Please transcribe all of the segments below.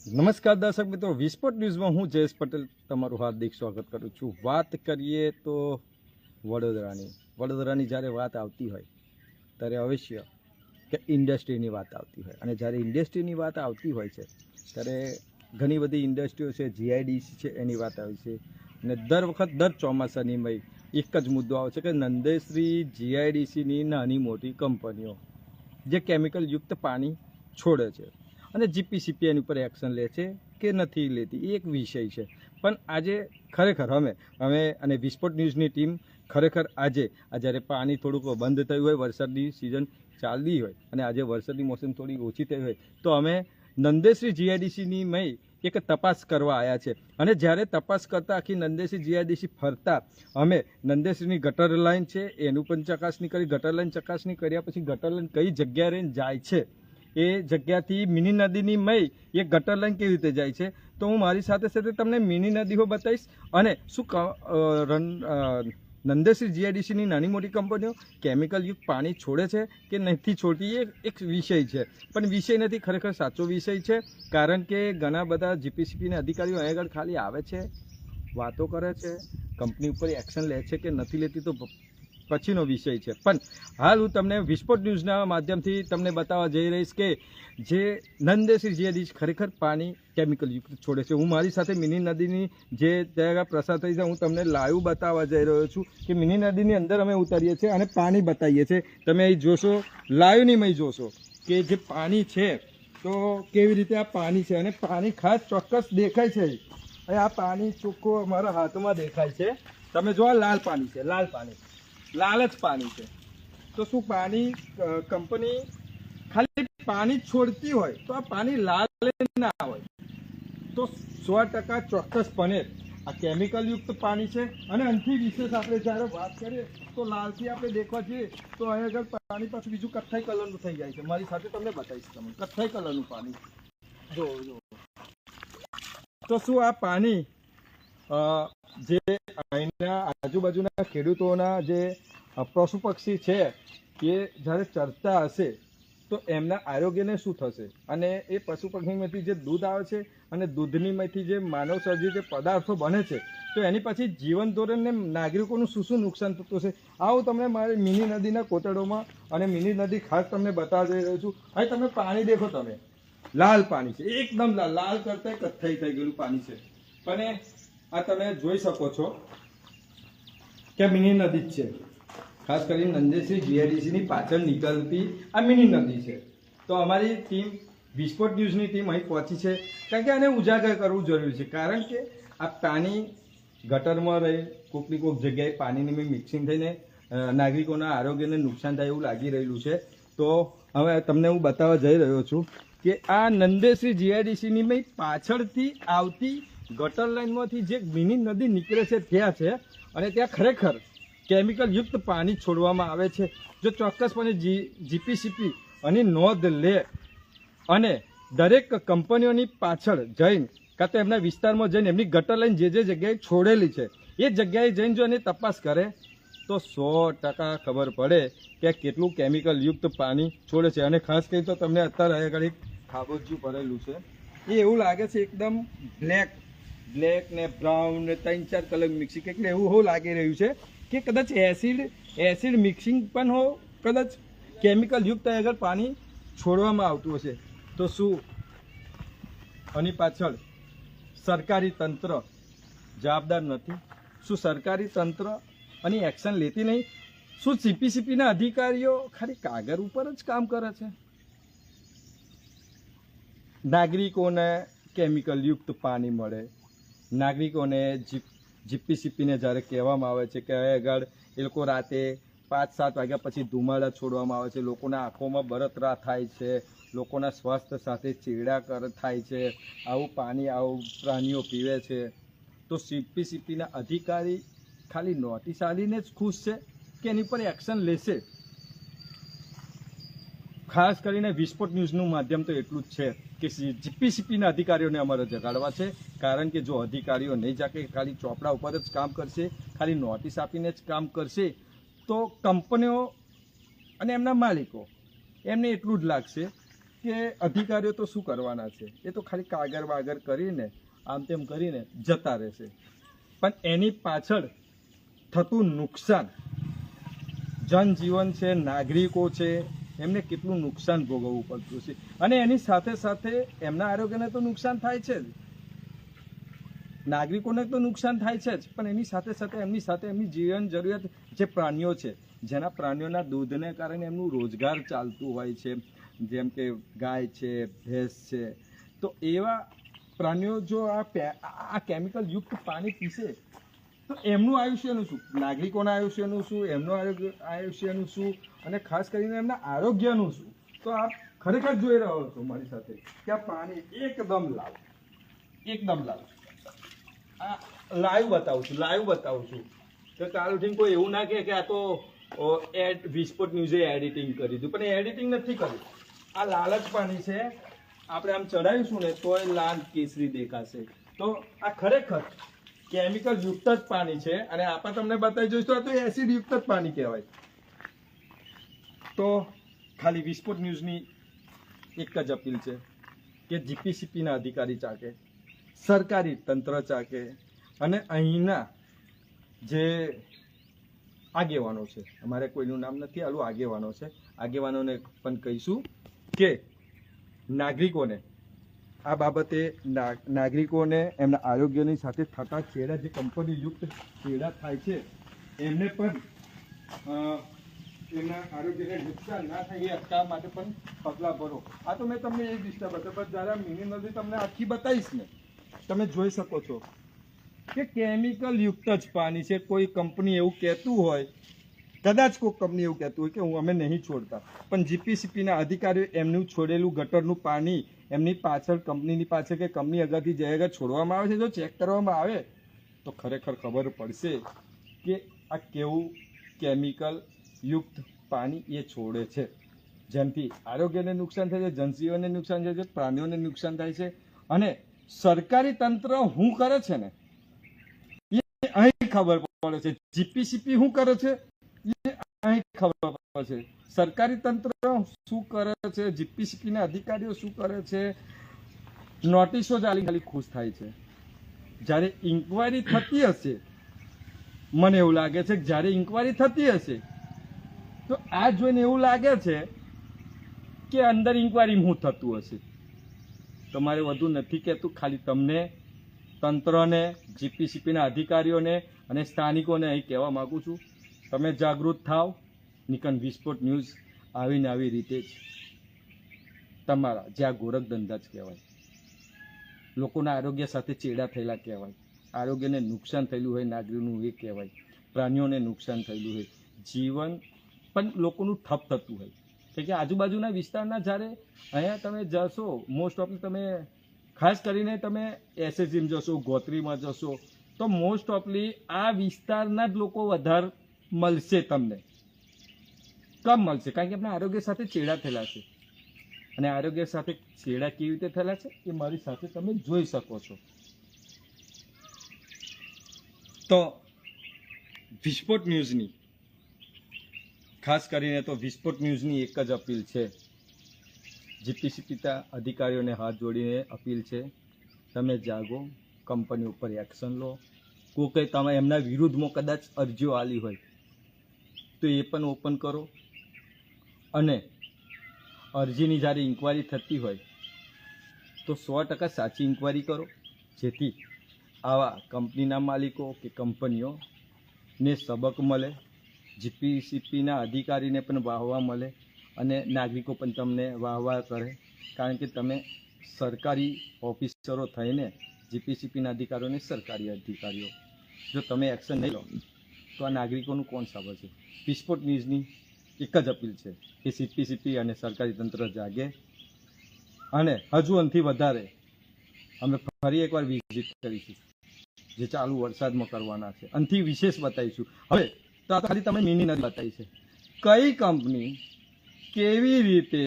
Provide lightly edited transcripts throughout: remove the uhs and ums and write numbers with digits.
નમસ્કાર દર્શક મિત્રો, વિસ્ફોટ ન્યૂઝમાં હું જયેશ પટેલ તમારું હાર્દિક સ્વાગત કરું છું। વાત કરીએ તો વડોદરાની જ્યારે વાત આવતી હોય ત્યારે અવશ્ય કે ઇન્ડસ્ટ્રીની વાત આવતી હોય, અને જ્યારે ઇન્ડસ્ટ્રીની વાત આવતી હોય છે ત્યારે ઘણી બધી ઇન્ડસ્ટ્રીઓ છે, જીઆઈડીસી છે, એની વાત આવે છે। અને દર ચોમાસાની મય એક જ મુદ્દો આવે છે કે નંદેશ્રી જીઆઈડીસીની નાની મોટી કંપનીઓ જે કેમિકલ યુક્ત પાણી છોડે છે અને જીપીસીપી એની ઉપર એક્શન લે છે કે નથી લેતી, એ એક વિષય છે। પણ આજે ખરેખર અમે અને વિસ્ફોટ ન્યૂઝની ટીમ ખરેખર આજે જ્યારે પાણી થોડુંક બંધ થયું હોય, વરસાદની સિઝન ચાલતી હોય અને આજે વરસાદની મોસમ થોડી ઓછી થઈ હોય, તો અમે નંદેશ્રી જીઆઈડીસીની મય એક તપાસ કરવા આવ્યા છે। અને જ્યારે તપાસ કરતાં આખી નંદેશ્રી જીઆઈડીસી ફરતા અમે નંદેશ્રીની ગટર લાઇન છે એનું પણ ચકાસણી કરી। ગટર લાઇન ચકાસણી કર્યા પછી ગટર લાઇન કઈ જગ્યાએ રહીને જાય છે, એ જગ્યાથી મિની નદીની મય એ ગટર લાઈન કેવી રીતે જાય છે, તો હું મારી સાથે સાથે તમને મિની નદીઓ બતાવીશ અને શું નંદેશ્રી જીઆઈડીસીની નાની મોટી કંપનીઓ કેમિકલ યુક્ત પાણી છોડે છે કે નથી છોડતી, એ એક વિષય છે। પણ વિષય નથી, ખરેખર સાચો વિષય છે। કારણ કે ઘણા બધા જીપીસીપીના અધિકારીઓ અહીં આગળ ખાલી આવે છે, વાતો કરે છે, કંપની ઉપર એક્શન લે છે કે નથી લેતી તો પછીનો વિષય છે। પણ હાલ હું તમને વિસ્ફોટ ન્યૂઝના માધ્યમથી તમને બતાવવા જઈ રહીશ કે જે નંદેશ્રી જીઆઈડીસી ખરેખર પાણી કેમિકલ યુક્ત છોડે છે। હું મારી સાથે મિની નદીની જે ત્યાં પ્રસાર થઈ જાય હું તમને લાઈવ બતાવવા જઈ રહ્યો છું કે મિની નદીની અંદર અમે ઉતારીએ છીએ અને પાણી બતાવીએ છીએ। તમે અહીં જોશો, લાઈવની મય જોશો કે જે પાણી છે તો કેવી રીતે આ પાણી છે, અને પાણી ખાસ ચોક્કસ દેખાય છે। અહીં આ પાણી ચોખ્ખું અમારા હાથમાં દેખાય છે, તમે જો આ લાલ પાણી છે, લાલ જ પાણી છે। તો શું પાણી કંપની ખાલી પાણી છોડતી હોય તો આ પાણી લાલ ના હોય, તો 100% ચોક્કસપણે આ કેમિકલ યુક્ત પાણી છે। અને આનાથી વિશેષ આપણે જ્યારે વાત કરીએ તો લાલથી આપણે દેખવા જઈએ તો અહીં આગળ પાણી પાછું બીજું કથ્થાઈ કલરનું થઈ જાય છે। મારી સાથે તમને બતાવીશ, તમને કથ્થાઈ કલરનું પાણી જો તો શું આ પાણી જે અહીંના આજુબાજુના ખેડૂતોના જે પશુ પક્ષી છે એ જ્યારે ચરતા હશે તો એમના આરોગ્યને શું થશે, અને એ પશુ પક્ષીમાંથી જે દૂધ આવે છે અને દૂધનીમાંથી જે માનવ સર્જિત જે પદાર્થો બને છે તો એની પછી જીવન ધોરણને નાગરિકોનું શું નુકસાન થતું હશે। આવું તમને મારી મિની નદીના કોતડોમાં અને મિની નદી ખાસ તમને બતાવવા જઈ રહ્યો છું। અહીં તમે પાણી દેખો, તમે લાલ પાણી છે, એકદમ લાલ કરતા કથ્થાઈ થઈ ગયેલું પાણી છે। પણ આ તમે જોઈ શકો છો કે મિની નદી જ છે, ખાસ કરીને નંદેશ્રી જીઆઈડીસીની પાછળ નીકળતી આ મિની નદી છે। તો અમારી ટીમ વિસ્ફોટ ન્યૂઝની ટીમ અહીં પહોંચી છે, કારણ કે આને ઉજાગર કરવું જરૂરી છે। કારણ કે આ પાણી ગટરમાં રહી કોઈકની કોઈક જગ્યાએ પાણીની મિક્સિંગ થઈને નાગરિકોના આરોગ્યને નુકસાન થાય એવું લાગી રહ્યું છે। તો હવે તમને હું બતાવવા જઈ રહ્યો છું કે આ નંદેશ્રી જીઆઈડીસીની પાછળથી આવતી ગટર લાઇનમાંથી જે મિની નદી નીકળે છે ત્યાં છે, અને ત્યાં ખરેખર કેમિકલ યુક્ત પાણી છોડવામાં આવે છે। જો ચોક્કસપણે જીપીસીપી આની નોંધ લે અને દરેક કંપનીઓની પાછળ જઈને કાં તો એમના વિસ્તારમાં જઈને એમની ગટર લાઈન જે જગ્યાએ છોડેલી છે એ જગ્યાએ જઈને જો એની તપાસ કરે તો 100% ખબર પડે કે કેટલું કેમિકલ યુક્ત પાણી છોડે છે। અને ખાસ કરીને તો તમને અત્યારે આગળ એક ખાબોચિયું ભરેલું છે, એ એવું લાગે છે એકદમ બ્લેક ને બ્રાઉન ને 3-4 કલર મિક્સિંગ, એટલે એવું લાગી રહ્યું છે કે કદાચ એસિડ મિક્સિંગ પણ હો, કદાચ કેમિકલ યુક્ત આગળ પાણી છોડવામાં આવતું હશે। તો શું આની પાછળ સરકારી તંત્ર જવાબદાર નથી? શું સરકારી તંત્ર આની એક્શન લેતી નહીં? શું જીપીસીપીના અધિકારીઓ ખાલી કાગળ ઉપર જ કામ કરે છે? નાગરિકોને કેમિકલ યુક્ત પાણી મળે, નાગરિકોને જીપીસીપીને જ્યારે કહેવામાં આવે છે કે આગળ એ લોકો રાતે 5-7 વાગ્યા પછી ધુમાડા છોડવામાં આવે છે, લોકોના આંખોમાં બળતરા થાય છે, લોકોના સ્વાસ્થ્ય સાથે ચેડા થાય છે, આવું પાણી આવું પ્રાણીઓ પીવે છે, તો જીપીસીપીના અધિકારી ખાલી નોટિસ આલીને જ ખુશ છે કે એની પર એક્શન લેશે? ખાસ કરીને વિસ્ફોટ ન્યૂઝનું માધ્યમ તો એટલું જ છે કે જીપીસીપીના અધિકારીઓને અમારે જગાડવા છે। કારણ કે જો અધિકારીઓ નહીં જાગે, ખાલી ચોપડા ઉપર જ કામ કરશે, ખાલી નોટિસ આપીને જ કામ કરશે, તો કંપનીઓ અને એમના માલિકો એમને એટલું જ લાગશે કે અધિકારીઓ તો શું કરવાના છે, એ તો ખાલી કાગળ વાગર કરીને આમ તેમ કરીને જતા રહેશે, પણ એની પાછળ થતું નુકસાન, જનજીવન છે, નાગરિકો છે, એમને કેટલું નુકસાન ભોગવવું પડતું છે, અને એની સાથે સાથે એમના આરોગ્યને તો નુકસાન થાય છે જ, નાગરિકોને તો નુકસાન થાય છે જ, પણ એની સાથે સાથે એમની જીવન જરૂરિયાત જે પ્રાણીઓ છે, જેના પ્રાણીઓના દૂધને કારણે એમનું રોજગાર ચાલતું હોય છે, જેમ કે ગાય છે, ભેંસ છે, તો એવા પ્રાણીઓ જો આ કેમિકલ યુક્ત પાણી પીશે તો એમનું આયુષ્યનું શું, નાગરિકોના આયુષ્યનું શું, એમનું આયુષ્યનું શું, અને ખાસ કરીને એમના આરોગ્યનું શું. તો આપ ખરેખર જોઈ રહ્યો છો મારી સાથે કે આ પાણી એકદમ લાવ આ લાઈવ બતાવું છું તો કાલ ઉઠીને કોઈ એવું ના કે આ તો વિસ્ફોટ ન્યૂઝે એડિટિંગ કરી દીધું, પણ એ એડિટિંગ નથી કર્યું. આ લાલ જ પાણી છે, આપણે આમ ચડાવીશું ને તો એ લાલ કેસરી દેખાશે. તો આ ખરેખર કેમિકલ યુક્ત જ પાણી છે, અને આપણે તમને બતાવી જોઈશું આ તો એસિડ યુક્ત જ પાણી કહેવાય. તો ખાલી વિસ્ફોટ ન્યૂઝની એક જ અપીલ છે કે જીપીસીપીના અધિકારી ચાકે, સરકારી તંત્ર ચાકે, અને અહીંના જે આગેવાનો છે, અમારે કોઈનું નામ નથી આલું, આગેવાનો છે, આગેવાનોને પણ કહીશું કે નાગરિકોને આ બાબતે નાગરિકોને એમના આરોગ્યની સાથે થતા ચેડા, જે કંપની યુક્ત ચેડા થાય છે, એમને પણ એમના આરોગ્યને નુકસાન ના થાય એ અટકાવવા માટે પણ પગલાં ભરો. આ તો મેં તમને એક દિશા બતાવી, પણ જ્યારે મિની નદી તમને આખી બતાવીશ ને, તમે જોઈ શકો છો કે કેમિકલ યુક્ત જ પાણી છે. કોઈ કંપની એવું કહેતું હોય, કદાચ કોઈ કંપની એવું કહેતું હોય કે અમે નહીં છોડતા, પણ જીપીસીપીના અધિકારીઓ એમનું છોડેલું ગટરનું પાણી એમની પાછળ, કંપનીની પાછળ કે કંપની આગળથી જે આગળ છોડવામાં આવે છે, જો ચેક કરવામાં આવે તો ખરેખર ખબર પડશે કે આ કેવું કેમિકલ યુક્ત પાણી એ છોડે છે, જેનાથી આરોગ્યને નુકસાન થાય છે, જનજીવનને નુકસાન થાય છે, પ્રાણીઓને નુકસાન થાય છે. અને સરકારી તંત્ર શું કરે છે ને એ અહીં ખબર પડે છે, જીપીસીપી શું કરે છે એ અહીં ખબર પડે છે. સરકારી તંત્ર શું કરે છે, જીપીસીપીના અધિકારીઓ શું કરે છે, નોટિસો ચાલી ખાલી ખુશ થાય છે. જ્યારે ઇન્કવાયરી થતી હશે, મને એવું લાગે છે કે જ્યારે ઇન્કવાયરી થતી હશે તો આ જોઈને એવું લાગે છે કે અંદર ઇન્કવાયરી શું થતું હશે. તમારે વધુ નથી કહેતું, ખાલી તમને, તંત્રને, જીપીસીપીના અધિકારીઓને અને સ્થાનિકોને અહીં કહેવા માગું છું, તમે જાગૃત થાવ. નિકન વિસ્ફોટ ન્યૂઝ આવીને આવી રીતે જ તમારા જે આ ગોરખ ધંધા જ કહેવાય, લોકોના આરોગ્ય સાથે ચેડા થયેલા કહેવાય, આરોગ્યને નુકસાન થયેલું હોય નાગરિકનું એ કહેવાય, પ્રાણીઓને નુકસાન થયેલું હોય, જીવન પણ લોકોનું ઠપ થતું હોય. કે આજુબાજુના વિસ્તારના જ્યારે અહીંયા તમે જશો, મોસ્ટ ઓફલી તમે ખાસ કરીને તમે એસએસજીમાં જશો, ગોત્રીમાં જશો, તો મોસ્ટ ઓફલી આ વિસ્તારના જ લોકો વધારે મળશે તમને. કમ મળશે, કારણ કે આપણા આરોગ્ય સાથે ચેડા થયેલા છે. અને આરોગ્ય સાથે ચેડા કેવી રીતે થયેલા છે એ મારી સાથે તમે જોઈ શકો છો. તો વિસ્ફોટ ન્યૂઝની, ખાસ કરીને તો વિસ્ફોટ ન્યૂઝની એક જ અપીલ છે, જીપીસીપીના અધિકારીઓને હાથ જોડીને અપીલ છે, તમે જાગો, કંપની ઉપર એક્શન લો. કોઈ તમે એમના વિરુદ્ધમાં કદાચ અરજીઓ આલી હોય તો એ પણ ઓપન કરો. અને અરજીની જ્યારે ઇન્કવાયરી થતી હોય તો 100% સાચી ઇન્કવાયરી કરો, જેથી આવા કંપનીના માલિકો કે કંપનીઓને સબક મળે, જીપીસીપીના અધિકારીને પણ વાહવા મળે, અને નાગરિકો પણ તમને વાહવા કરે. કારણ કે તમે સરકારી ઓફિસરો થઈને જીપીસીપીના અધિકારીઓને સરકારી અધિકારીઓ, જો તમે એક્શન નહીં લો તો આ નાગરિકોનું કોણ સાંભળશે. વિસ્ફોટ ન્યૂઝની એક જ અપીલ છે કે જીપીસીપી અને સરકારી તંત્ર જાગે, અને હજુ આનાથી વધારે અમે ફરી એકવાર વિઝિટ કરીશું, જે ચાલુ વરસાદમાં કરવાના છે. આનાથી વિશેષ બતાવીશું. હવે તો આ ખાલી તમે મિની નથી બતાવી છે, કઈ કંપની કેવી રીતે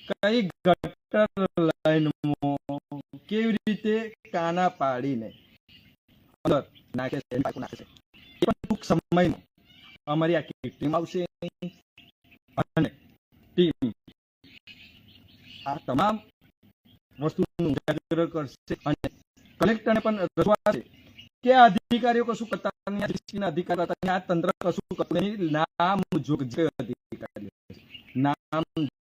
કઈ ગટર લાઈનમાં કેવી રીતે કાના પાડીને અંદર નાખે છે, એ પણ ટૂંક સમયમાં અમારી આખી ટીમ આવશે, અને ટીમ આ તમામ વસ્તુનું ઉજાગર કરશે અને કલેક્ટરને પણ રજૂઆત છે કે આ અધિકારીઓ કશું કરતા નહીં, આ DCના અધિકારીઓ કરતા નહીં, આ તંત્ર કશું કરતું નહીં, નામ જોગ જે અધિકારીઓ છે, નામ